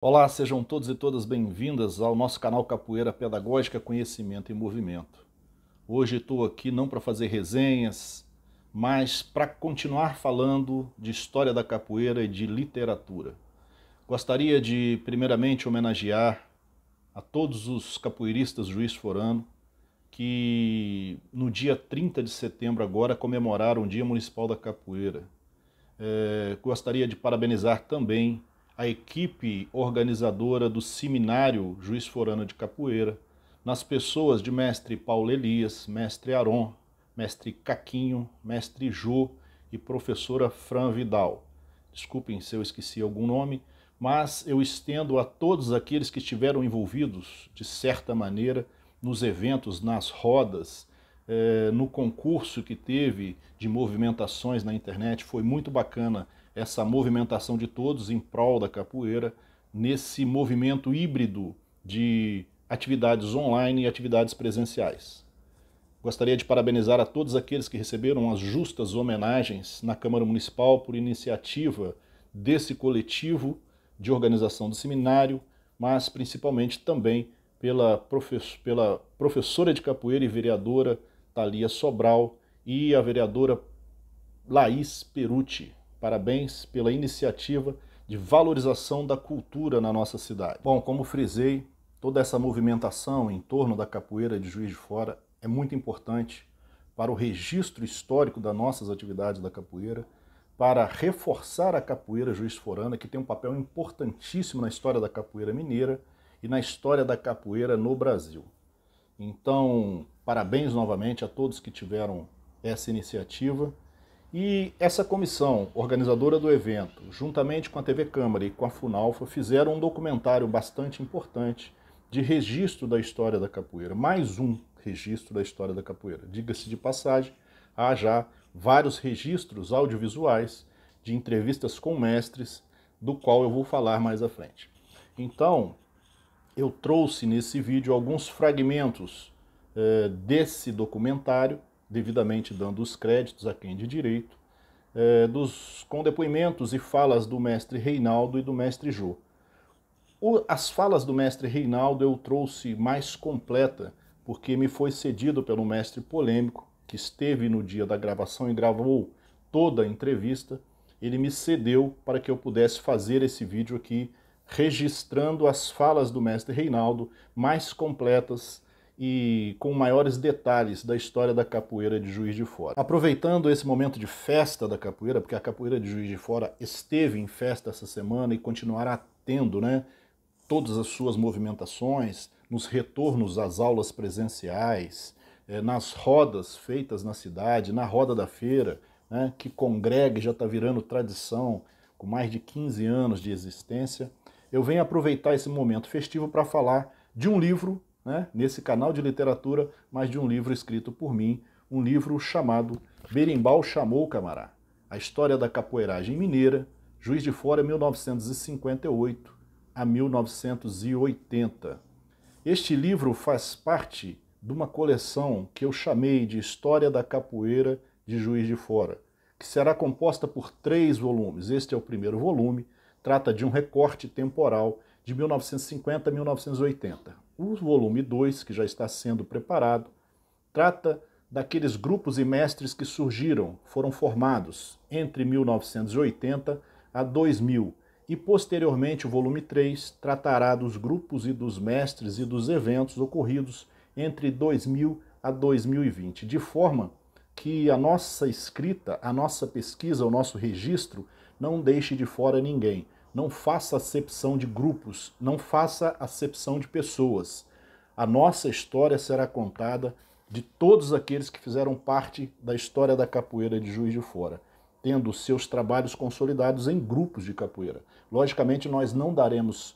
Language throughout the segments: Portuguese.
Olá, sejam todos e todas bem-vindas ao nosso canal Capoeira Pedagógica, Conhecimento e Movimento. Hoje estou aqui não para fazer resenhas, mas para continuar falando de história da capoeira e de literatura. Gostaria de, primeiramente, homenagear a todos os capoeiristas Juiz de Fora que no dia 30 de setembro agora comemoraram o Dia Municipal da Capoeira. Gostaria de parabenizar também a equipe organizadora do Seminário Juiz de Fora de Capoeira, nas pessoas de mestre Paulo Elias, mestre Aron, mestre Caquinho, mestre Jô e professora Fran Vidal. Desculpem se eu esqueci algum nome, mas eu estendo a todos aqueles que estiveram envolvidos, de certa maneira, nos eventos, nas rodas, no concurso que teve de movimentações na internet. Foi muito bacana essa movimentação de todos em prol da capoeira, nesse movimento híbrido de atividades online e atividades presenciais. Gostaria de parabenizar a todos aqueles que receberam as justas homenagens na Câmara Municipal por iniciativa desse coletivo de organização do seminário, mas principalmente também pela professora de capoeira e vereadora Thalia Sobral e a vereadora Laís Perucci. Parabéns pela iniciativa de valorização da cultura na nossa cidade. Bom, como frisei, toda essa movimentação em torno da capoeira de Juiz de Fora é muito importante para o registro histórico das nossas atividades da capoeira, para reforçar a capoeira juiz-forana, que tem um papel importantíssimo na história da capoeira mineira e na história da capoeira no Brasil. Então, parabéns novamente a todos que tiveram essa iniciativa. E essa comissão organizadora do evento, juntamente com a TV Câmara e com a Funalfa, fizeram um documentário bastante importante de registro da história da capoeira. Mais um registro da história da capoeira. Diga-se de passagem, há já vários registros audiovisuais de entrevistas com mestres, do qual eu vou falar mais à frente. Então, eu trouxe nesse vídeo alguns fragmentos desse documentário, devidamente dando os créditos a quem de direito, com depoimentos e falas do mestre Reinaldo e do mestre Jô. As falas do mestre Reinaldo eu trouxe mais completa, porque me foi cedido pelo mestre Polêmico, que esteve no dia da gravação e gravou toda a entrevista. Ele me cedeu para que eu pudesse fazer esse vídeo aqui, registrando as falas do mestre Reinaldo mais completas e com maiores detalhes da história da capoeira de Juiz de Fora. Aproveitando esse momento de festa da capoeira, porque a capoeira de Juiz de Fora esteve em festa essa semana e continuará tendo, né, todas as suas movimentações, nos retornos às aulas presenciais, nas rodas feitas na cidade, na roda da feira, né, que congrega e já está virando tradição, com mais de 15 anos de existência. Eu venho aproveitar esse momento festivo para falar de um livro, né, nesse canal de literatura, mas de um livro escrito por mim, um livro chamado Berimbau Chamou Camará, a história da capoeiragem mineira, Juiz de Fora, 1958 a 1980. Este livro faz parte de uma coleção que eu chamei de História da Capoeira de Juiz de Fora, que será composta por 3 volumes. Este é o primeiro volume, trata de um recorte temporal de 1950 a 1980. O volume 2, que já está sendo preparado, trata daqueles grupos e mestres que surgiram, foram formados entre 1980 a 2000. E posteriormente o volume 3 tratará dos grupos e dos mestres e dos eventos ocorridos entre 2000 a 2020, de forma que a nossa escrita, a nossa pesquisa, o nosso registro não deixe de fora ninguém. Não faça acepção de grupos, não faça acepção de pessoas. A nossa história será contada de todos aqueles que fizeram parte da história da capoeira de Juiz de Fora, tendo seus trabalhos consolidados em grupos de capoeira. Logicamente, nós não daremos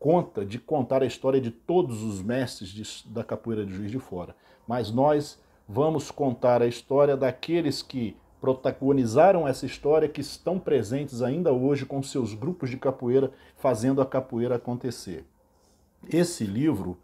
conta de contar a história de todos os mestres da capoeira de Juiz de Fora, mas nós vamos contar a história daqueles que protagonizaram essa história, que estão presentes ainda hoje com seus grupos de capoeira, fazendo a capoeira acontecer. Esse livro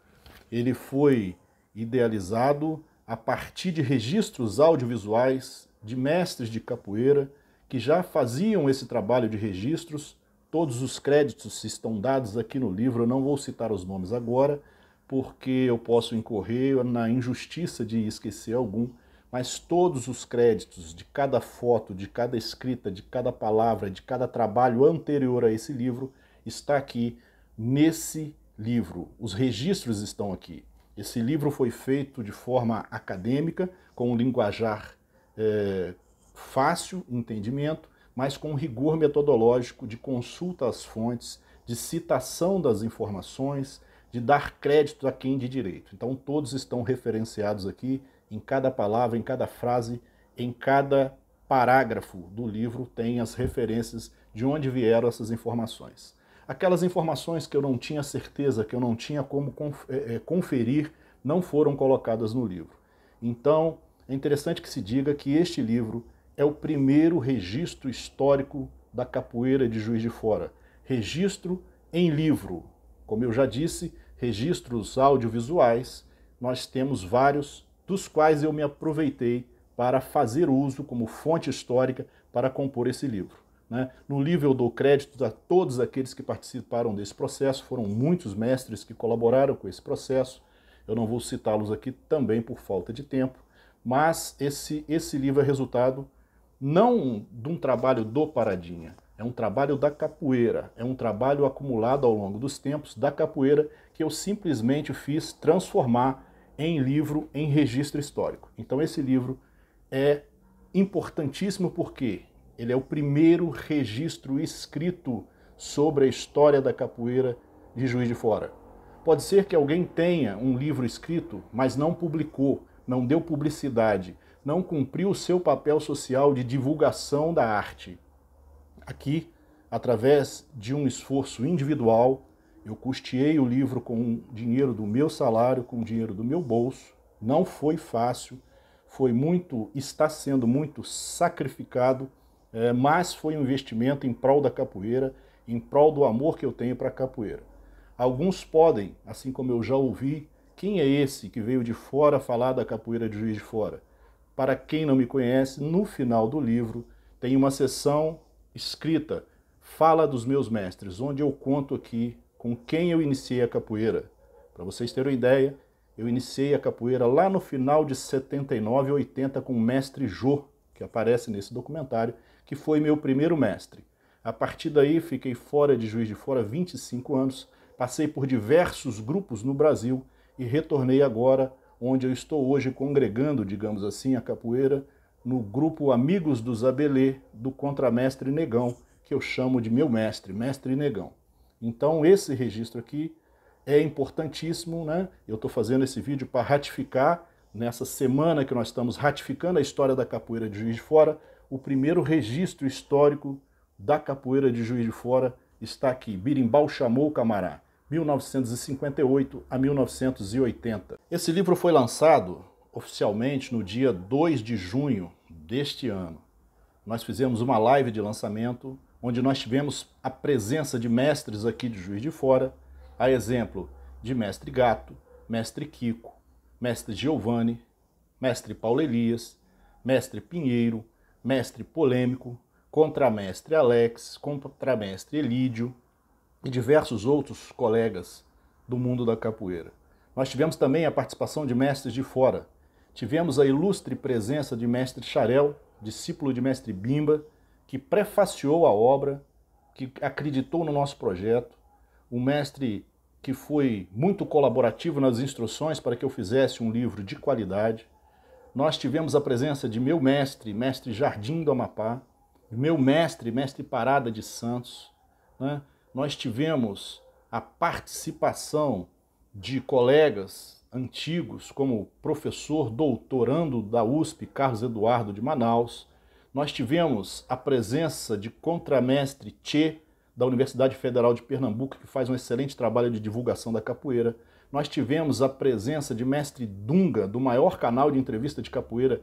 ele foi idealizado a partir de registros audiovisuais de mestres de capoeira que já faziam esse trabalho de registros Todos os créditos estão dados aqui no livro, eu não vou citar os nomes agora, porque eu posso incorrer na injustiça de esquecer algum, mas todos os créditos de cada foto, de cada escrita, de cada palavra, de cada trabalho anterior a esse livro, está aqui nesse livro. Os registros estão aqui. Esse livro foi feito de forma acadêmica, com um linguajar fácil, entendimento, mas com rigor metodológico de consulta às fontes, de citação das informações, de dar crédito a quem de direito. Então todos estão referenciados aqui, em cada palavra, em cada frase, em cada parágrafo do livro tem as referências de onde vieram essas informações. Aquelas informações que eu não tinha certeza, que eu não tinha como conferir, não foram colocadas no livro. Então, é interessante que se diga que este livro é o primeiro registro histórico da capoeira de Juiz de Fora. Registro em livro. Como eu já disse, registros audiovisuais, nós temos vários, dos quais eu me aproveitei para fazer uso como fonte histórica para compor esse livro. No livro eu dou crédito a todos aqueles que participaram desse processo, foram muitos mestres que colaboraram com esse processo, eu não vou citá-los aqui também por falta de tempo, mas esse livro é resultado não de um trabalho do Paradinha, é um trabalho da capoeira, é um trabalho acumulado ao longo dos tempos da capoeira que eu simplesmente fiz transformar em livro, em registro histórico. Então esse livro é importantíssimo porque ele é o primeiro registro escrito sobre a história da capoeira de Juiz de Fora. Pode ser que alguém tenha um livro escrito, mas não publicou, não deu publicidade, não cumpriu o seu papel social de divulgação da arte. Aqui, através de um esforço individual, eu custeei o livro com o dinheiro do meu salário, com o dinheiro do meu bolso. Não foi fácil, está sendo muito sacrificado, mas foi um investimento em prol da capoeira, em prol do amor que eu tenho para a capoeira. Alguns podem, assim como eu já ouvi, quem é esse que veio de fora falar da capoeira de Juiz de Fora? Para quem não me conhece, no final do livro tem uma seção escrita, Fala dos Meus Mestres, onde eu conto aqui com quem eu iniciei a capoeira. Para vocês terem uma ideia, eu iniciei a capoeira lá no final de 79 e 80 com o mestre Jô, que aparece nesse documentário, que foi meu primeiro mestre. A partir daí fiquei fora de Juiz de Fora 25 anos, passei por diversos grupos no Brasil e retornei agora onde eu estou hoje congregando, digamos assim, a capoeira no grupo Amigos dos Abelê, do contramestre Negão, que eu chamo de meu mestre, mestre Negão. Então esse registro aqui é importantíssimo, né? Eu estou fazendo esse vídeo para ratificar, nessa semana que nós estamos ratificando a história da capoeira de Juiz de Fora, o primeiro registro histórico da capoeira de Juiz de Fora está aqui, Birimbau Chamou o Camará, 1958 a 1980. Esse livro foi lançado oficialmente no dia 2 de junho deste ano. Nós fizemos uma live de lançamento, onde nós tivemos a presença de mestres aqui de Juiz de Fora, a exemplo de mestre Gato, mestre Kiko, mestre Giovanni, mestre Paulo Elias, mestre Pinheiro, mestre Polêmico, contramestre Alex, contramestre Elídio e diversos outros colegas do mundo da capoeira. Nós tivemos também a participação de mestres de fora. Tivemos a ilustre presença de mestre Xarel, discípulo de mestre Bimba, que prefaciou a obra, que acreditou no nosso projeto, um mestre que foi muito colaborativo nas instruções para que eu fizesse um livro de qualidade. Nós tivemos a presença de meu mestre, mestre Jardim do Amapá, meu mestre, mestre Parada de Santos, né? Nós tivemos a participação de colegas antigos, como o professor doutorando da USP, Carlos Eduardo de Manaus. Nós tivemos a presença de contramestre Tchê, da Universidade Federal de Pernambuco, que faz um excelente trabalho de divulgação da capoeira. Nós tivemos a presença de mestre Dunga, do maior canal de entrevista de capoeira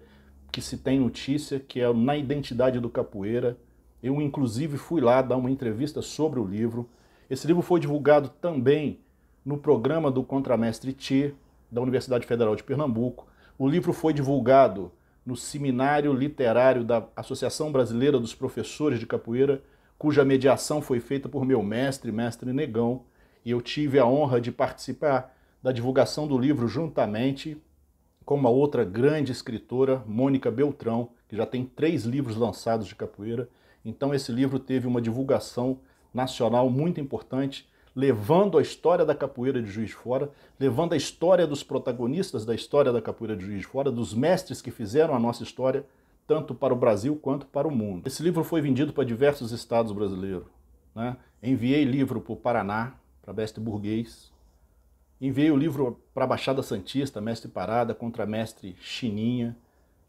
que se tem notícia, que é Na Identidade do Capoeira. Eu, inclusive, fui lá dar uma entrevista sobre o livro. Esse livro foi divulgado também no programa do contramestre Tchê, da Universidade Federal de Pernambuco. O livro foi divulgado no Seminário Literário da Associação Brasileira dos Professores de Capoeira, cuja mediação foi feita por meu mestre Negão, e eu tive a honra de participar da divulgação do livro juntamente com uma outra grande escritora, Mônica Beltrão, que já tem 3 livros lançados de capoeira. Então esse livro teve uma divulgação nacional muito importante, levando a história da capoeira de Juiz de Fora, levando a história dos protagonistas da história da capoeira de Juiz de Fora, dos mestres que fizeram a nossa história, tanto para o Brasil quanto para o mundo. Esse livro foi vendido para diversos estados brasileiros, né? Enviei livro para o Paraná, para mestre burguês. Enviei o livro para a Baixada Santista, mestre Parada, contra mestre Chininha.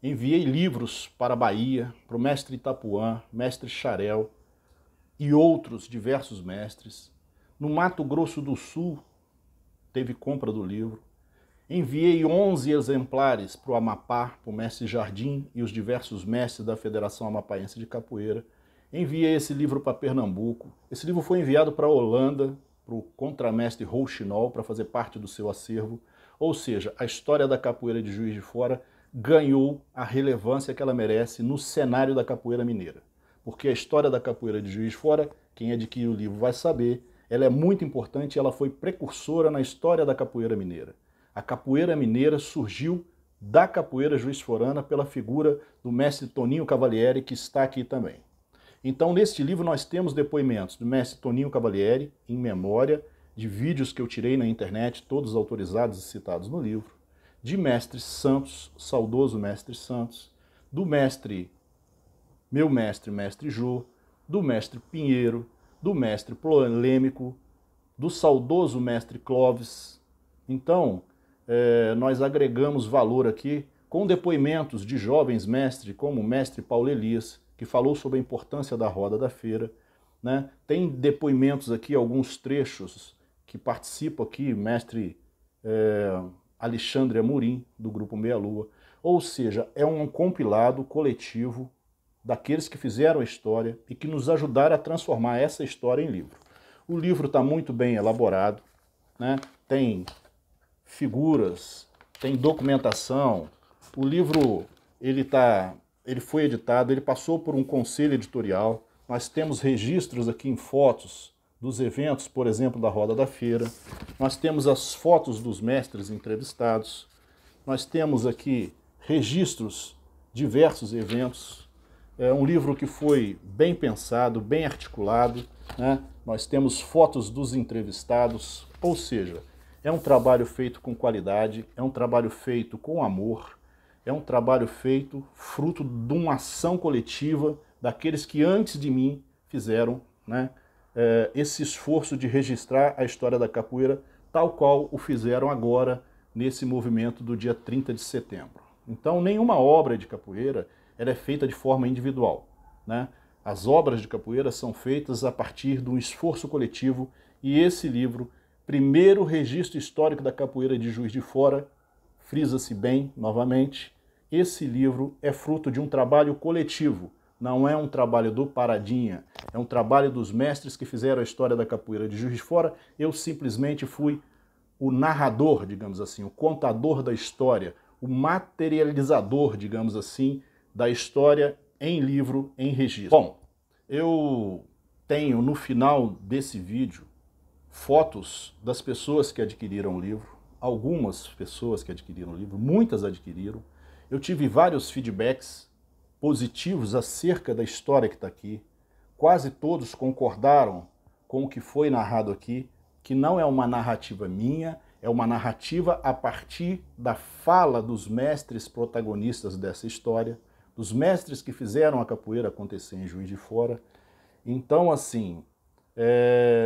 Enviei livros para a Bahia, para o mestre Itapuã, mestre Xarel e outros diversos mestres. No Mato Grosso do Sul, teve compra do livro. Enviei 11 exemplares para o Amapá, para o mestre Jardim e os diversos mestres da Federação Amapaense de Capoeira. Enviei esse livro para Pernambuco. Esse livro foi enviado para a Holanda, para o contramestre Rouxinol, para fazer parte do seu acervo. Ou seja, a história da capoeira de Juiz de Fora ganhou a relevância que ela merece no cenário da capoeira mineira. Porque a história da capoeira de Juiz de Fora, quem adquire o livro vai saber, ela é muito importante e ela foi precursora na história da capoeira mineira. A capoeira mineira surgiu da capoeira juiz-forana pela figura do mestre Toninho Cavalieri, que está aqui também. Então, neste livro, nós temos depoimentos do mestre Toninho Cavalieri, em memória, de vídeos que eu tirei na internet, todos autorizados e citados no livro, de mestre Santos, saudoso mestre Santos, do mestre, meu mestre, mestre Jô, do mestre Pinheiro, do mestre Polêmico, do saudoso mestre Clóvis. Então, nós agregamos valor aqui com depoimentos de jovens mestres, como o mestre Paulo Elias, que falou sobre a importância da roda da feira, né? Tem depoimentos aqui, alguns trechos que participam aqui, mestre Alexandre Amorim, do Grupo Meia Lua. Ou seja, é um compilado coletivo daqueles que fizeram a história e que nos ajudaram a transformar essa história em livro. O livro está muito bem elaborado, né? Tem figuras, tem documentação. O livro ele foi editado, ele passou por um conselho editorial. Nós temos registros aqui em fotos dos eventos, por exemplo, da Roda da Feira. Nós temos as fotos dos mestres entrevistados. Nós temos aqui registros de diversos eventos. É um livro que foi bem pensado, bem articulado, né? Nós temos fotos dos entrevistados, ou seja, é um trabalho feito com qualidade, é um trabalho feito com amor, é um trabalho feito fruto de uma ação coletiva daqueles que antes de mim fizeram, né, esse esforço de registrar a história da capoeira, tal qual o fizeram agora nesse movimento do dia 30 de setembro. Então, nenhuma obra de capoeira ela é feita de forma individual, né? As obras de capoeira são feitas a partir de um esforço coletivo e esse livro, primeiro registro histórico da capoeira de Juiz de Fora, frisa-se bem, novamente, esse livro é fruto de um trabalho coletivo, não é um trabalho do Paradinha, é um trabalho dos mestres que fizeram a história da capoeira de Juiz de Fora. Eu simplesmente fui o narrador, digamos assim, o contador da história, o materializador, digamos assim, da história em livro, em registro. Bom, eu tenho no final desse vídeo fotos das pessoas que adquiriram o livro, algumas pessoas que adquiriram o livro, muitas adquiriram. Eu tive vários feedbacks positivos acerca da história que está aqui. Quase todos concordaram com o que foi narrado aqui, que não é uma narrativa minha, é uma narrativa a partir da fala dos mestres protagonistas dessa história, dos mestres que fizeram a capoeira acontecer em Juiz de Fora. Então, assim,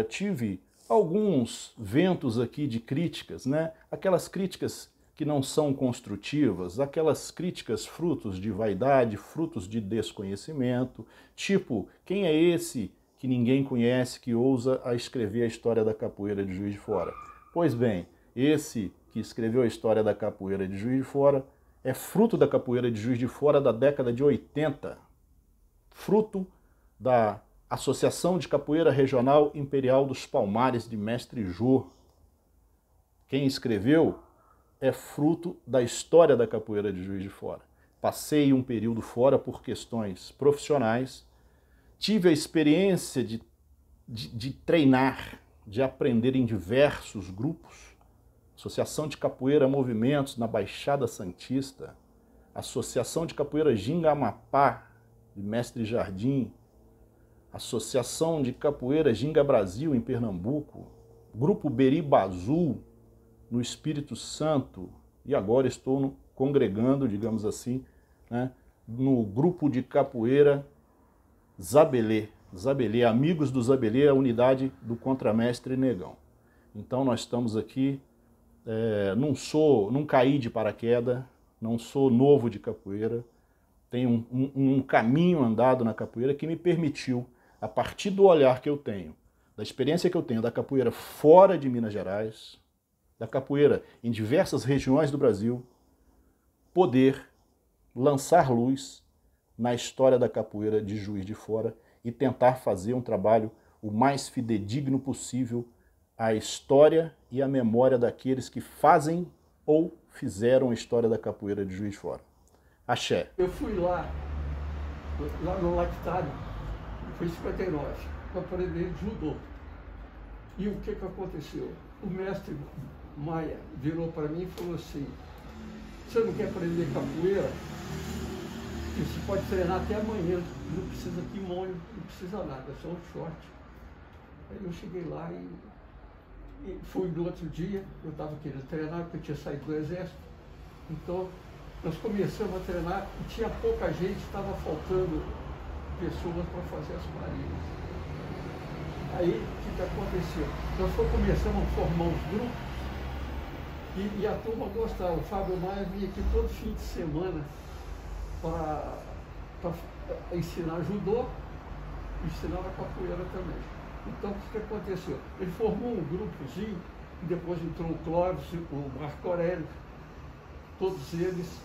tive alguns ventos aqui de críticas, né? Aquelas críticas que não são construtivas, aquelas críticas frutos de vaidade, frutos de desconhecimento, tipo, quem é esse que ninguém conhece que ousa a escrever a história da capoeira de Juiz de Fora? Pois bem, esse que escreveu a história da capoeira de Juiz de Fora é fruto da capoeira de Juiz de Fora da década de 80, fruto da Associação de Capoeira Regional Imperial dos Palmares de Mestre Jô. Quem escreveu é fruto da história da capoeira de Juiz de Fora. Passei um período fora por questões profissionais, tive a experiência de treinar, de aprender em diversos grupos, Associação de Capoeira Movimentos na Baixada Santista, Associação de Capoeira Ginga Amapá, de Mestre Jardim, Associação de Capoeira Ginga Brasil, em Pernambuco, Grupo Beriba Azul, no Espírito Santo, e agora estou congregando, digamos assim, né, no Grupo de Capoeira Zabelê, Amigos do Zabelê, a unidade do Contramestre Negão. Então nós estamos aqui, não caí de paraquedas, não sou novo de capoeira, tenho um caminho andado na capoeira que me permitiu, a partir do olhar que eu tenho, da experiência que eu tenho da capoeira fora de Minas Gerais, da capoeira em diversas regiões do Brasil, poder lançar luz na história da capoeira de Juiz de Fora e tentar fazer um trabalho o mais fidedigno possível à história e à memória daqueles que fazem ou fizeram a história da capoeira de Juiz de Fora. Axé. Eu fui lá no Lactário, foi 59, para aprender judô. E o que aconteceu? O mestre Maia virou para mim e falou assim: você não quer aprender capoeira? Você pode treinar até amanhã, não precisa kimono, não precisa nada, é só um short. Aí eu cheguei lá e fui no outro dia, eu estava querendo treinar porque eu tinha saído do exército. Então nós começamos a treinar e tinha pouca gente, estava faltando pessoas para fazer as marinhas. Aí o que aconteceu? Nós começamos a formar uns grupos e a turma gostava. O Fábio Maia vinha aqui todo fim de semana para ensinar judô e ensinar a capoeira também. Então o que aconteceu? Ele formou um grupozinho e depois entrou o Clóvis, o Marco Aurélio, todos eles,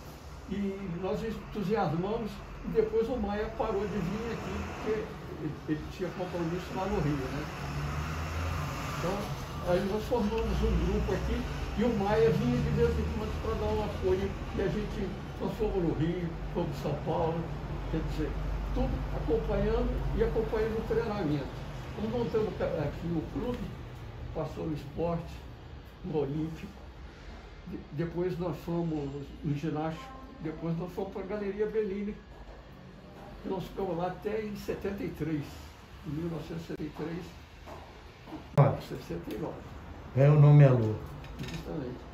e nós entusiasmamos, e depois o Maia parou de vir aqui porque ele tinha compromisso lá no Rio, né? Então aí nós formamos um grupo aqui e o Maia vinha de vez em quando para dar um apoio, e nós fomos no Rio, fomos em São Paulo, quer dizer, tudo acompanhando o treinamento. Nós montamos aqui o clube, passou no esporte, no olímpico, depois nós fomos no ginástico, depois nós fomos para a Galeria Bellini. Nós ficamos lá até em 73, em 1973, 69. É o nome Alô. Justamente.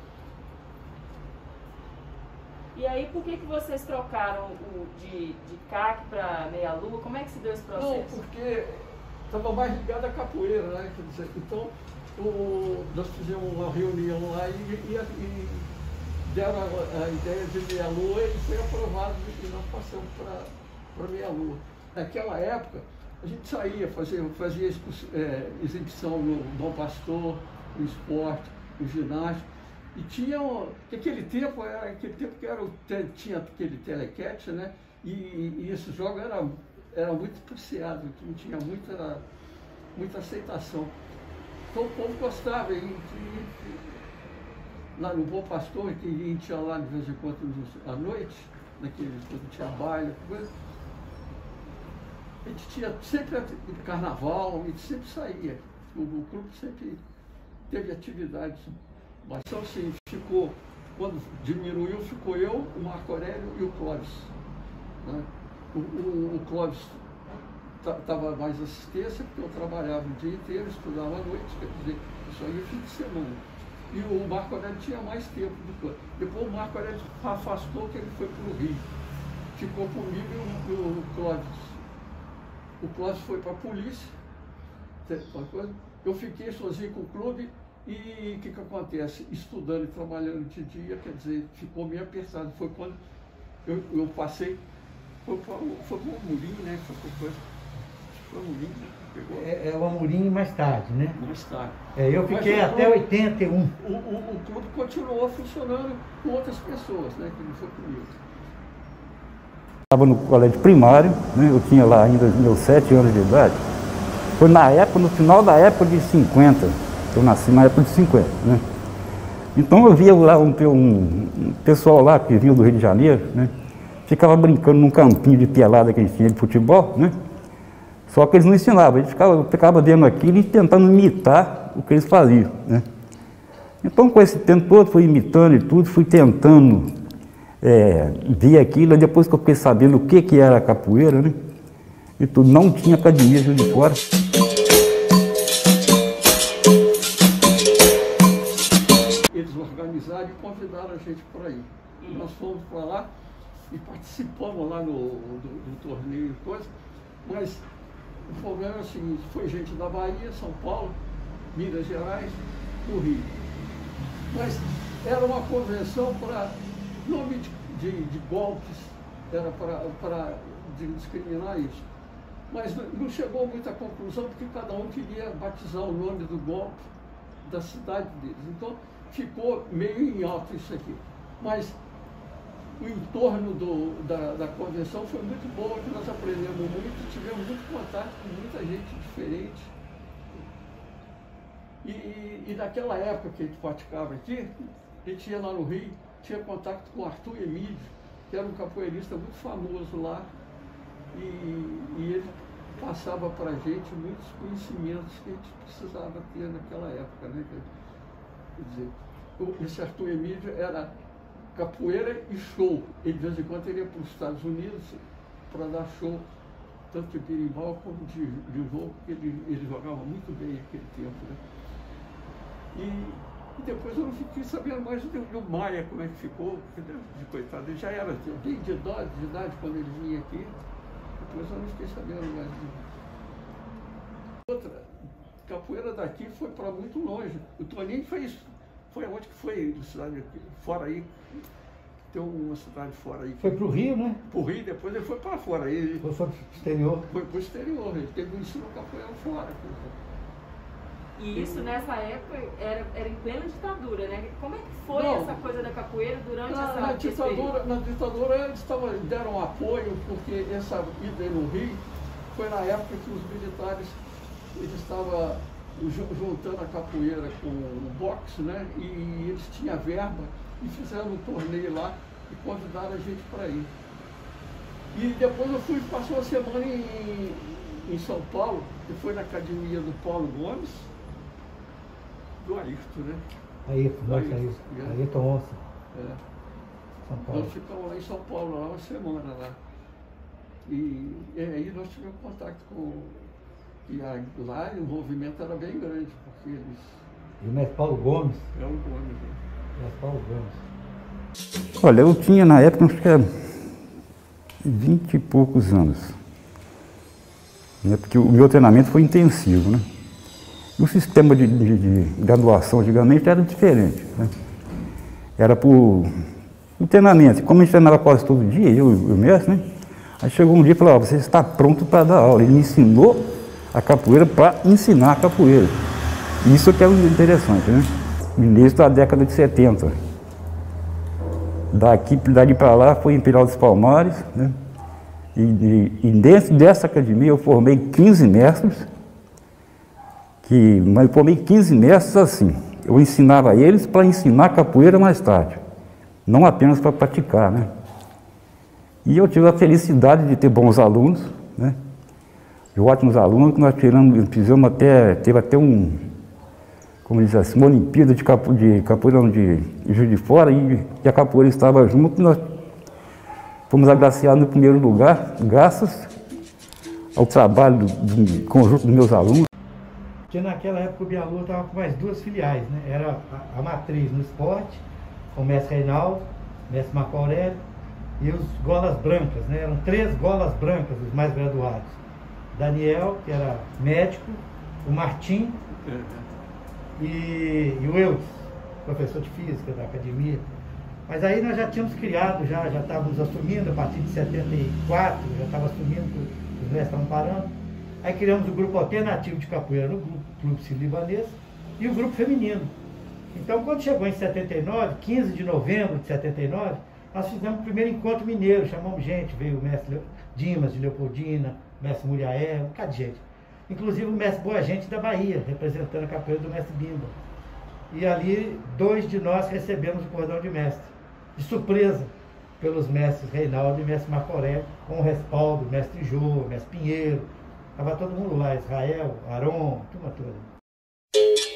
E aí, por que vocês trocaram de CAC para Meia Lua? Como é que se deu esse processo? Não, porque estava mais ligado à capoeira, né? Quer dizer, então, nós fizemos uma reunião lá e deram a ideia de Meia Lua e foi aprovado e nós passamos para Meia Lua. Naquela época, a gente saía, fazia exibição no Bom Pastor, no esporte, no ginásio. E tinha, aquele tempo que tinha aquele telecat, né? E esses jogos era muito apreciado, não tinha muita aceitação. Então o povo gostava, lá no Bom Pastor, que a gente ia lá de vez em quando à noite, quando tinha baile, coisa. A gente tinha sempre carnaval, a gente sempre saía. O clube sempre teve atividades. Mas então, assim, quando diminuiu, ficou eu, o Marco Aurélio e o Clóvis. Né? O Clóvis estava mais assistência, porque eu trabalhava o dia inteiro, estudava à noite, quer dizer, eu só ia fim de semana. E o Marco Aurélio tinha mais tempo do que eu. Depois o Marco Aurélio afastou, que ele foi para o Rio. Ficou comigo e o Clóvis. O Clóvis foi para a polícia, eu fiquei sozinho com o clube. E o que acontece? Estudando e trabalhando de dia, quer dizer, ficou meio apertado. Foi quando eu passei, foi para o Amorim, né? Foi o Amorim, né? Pegou. É o Amorim mais tarde, né? Mais tarde. Eu fiquei até 81. O clube continuou funcionando com outras pessoas, né? Que não foi comigo. Estava no colégio primário, né? Eu tinha lá ainda meus 7 anos de idade. Foi no final da época de 50. Eu nasci na época de 50, né? Então eu via lá um pessoal lá que vinha do Rio de Janeiro, né? Ficava brincando num campinho de pelada que a gente tinha de futebol, né? Só que eles não ensinavam, a gente ficava vendo aquilo e tentando imitar o que eles faziam, né? Então, com esse tempo todo, fui imitando e tudo, fui tentando ver aquilo, e depois que eu fiquei sabendo o que era a capoeira, né? E tudo, não tinha academia Juiz de Fora. Eles organizaram e convidaram a gente para ir. Nós fomos para lá e participamos lá do torneio e coisa, mas o problema é o seguinte, foi gente da Bahia, São Paulo, Minas Gerais, do Rio. Mas era uma convenção para nome de golpes, era para discriminar isso. Mas não chegou muita conclusão, porque cada um queria batizar o nome do golpe da cidade deles. Então ficou meio em alto isso aqui. Mas o entorno da convenção foi muito bom, que nós aprendemos muito, tivemos muito contato com muita gente diferente. E naquela época que a gente praticava aqui, a gente ia lá no Rio, tinha contato com o Arthur Emílio, que era um capoeirista muito famoso lá, e ele passava para a gente muitos conhecimentos que a gente precisava ter naquela época, né? Quer dizer, esse Arthur Emílio era capoeira e show. Ele, de vez em quando, ele ia para os Estados Unidos para dar show, tanto de berimbau como de jogo, porque ele jogava muito bem naquele tempo, né? E depois eu não fiquei sabendo mais do Maia, como é que ficou, porque, coitado, ele já era bem de idade quando ele vinha aqui, depois eu não fiquei sabendo mais. Outra, capoeira daqui foi para muito longe. O Toninho foi aonde que foi? Cidade fora aí. Tem uma cidade fora aí. Foi para o Rio, né? Para o Rio, depois ele foi para fora. Ele foi para o exterior. Foi para o exterior, ele teve um ensino capoeira fora. E isso nessa época era em plena ditadura, né? Como é que foi essa coisa da capoeira durante na ditadura eles deram apoio, porque essa ida no Rio foi na época que os militares estavam juntando a capoeira com o boxe, né? E eles tinham verba e fizeram um torneio lá e convidaram a gente para ir. E depois eu passei uma semana em São Paulo, que foi na academia do Paulo Gomes, do Ayrton, né? Ayrton Onça. São Paulo. Nós ficamos lá em São Paulo, lá uma semana lá. E aí nós tivemos contato com... E lá o movimento era bem grande, porque eles... E o mestre Paulo Gomes? É o Gomes, né? Mestre Paulo Gomes. Olha, eu tinha na época, acho que era 20 e poucos anos. Né? Porque o meu treinamento foi intensivo, né? E o sistema de graduação antigamente era diferente, né? Era por treinamento. Como a gente treinava quase todo dia, eu e o mestre, né? Aí chegou um dia e falou, você está pronto para dar aula. Ele me ensinou a capoeira para ensinar a capoeira. Isso que é interessante, né? Início da década de 70. Dali para lá foi Imperial dos Palmares, né? E dentro dessa academia eu formei 15 mestres, mas eu formei 15 mestres assim. Eu ensinava eles para ensinar capoeira mais tarde, não apenas para praticar, né? E eu tive a felicidade de ter bons alunos, né? De ótimos alunos, que nós fizemos teve até como diz assim, uma Olimpíada de capoeira de Juiz de Fora, e a capoeira estava junto, e nós fomos agraciados no primeiro lugar, graças ao trabalho do conjunto dos meus alunos. Porque naquela época o Bialu estava com mais duas filiais, né? Era a matriz no esporte, com o mestre Reinaldo, o mestre Marco Aurélio, e os golas brancas, né? Eram 3 golas brancas, os mais graduados. Daniel, que era médico, o Martim e o Eudes, professor de física da academia. Mas aí nós já tínhamos criado, já estávamos assumindo, a partir de 74, já estava assumindo, os mestres estavam parando. Aí criamos o grupo alternativo de capoeira no Clube Sírio-Libanês e o grupo feminino. Então, quando chegou em 79, 15 de novembro de 79, nós fizemos o primeiro encontro mineiro, chamamos gente, veio o mestre Dimas de Leopoldina, o mestre Muriaé, um bocado de gente. Inclusive o mestre Boa Gente da Bahia, representando a capoeira do mestre Bimba. E ali, 2 de nós recebemos o cordão de mestre, de surpresa, pelos mestres Reinaldo e mestre Marco Aurélio, com o respaldo do mestre Jô, mestre Pinheiro, Estava todo mundo lá, Israel, Aron, turma toda.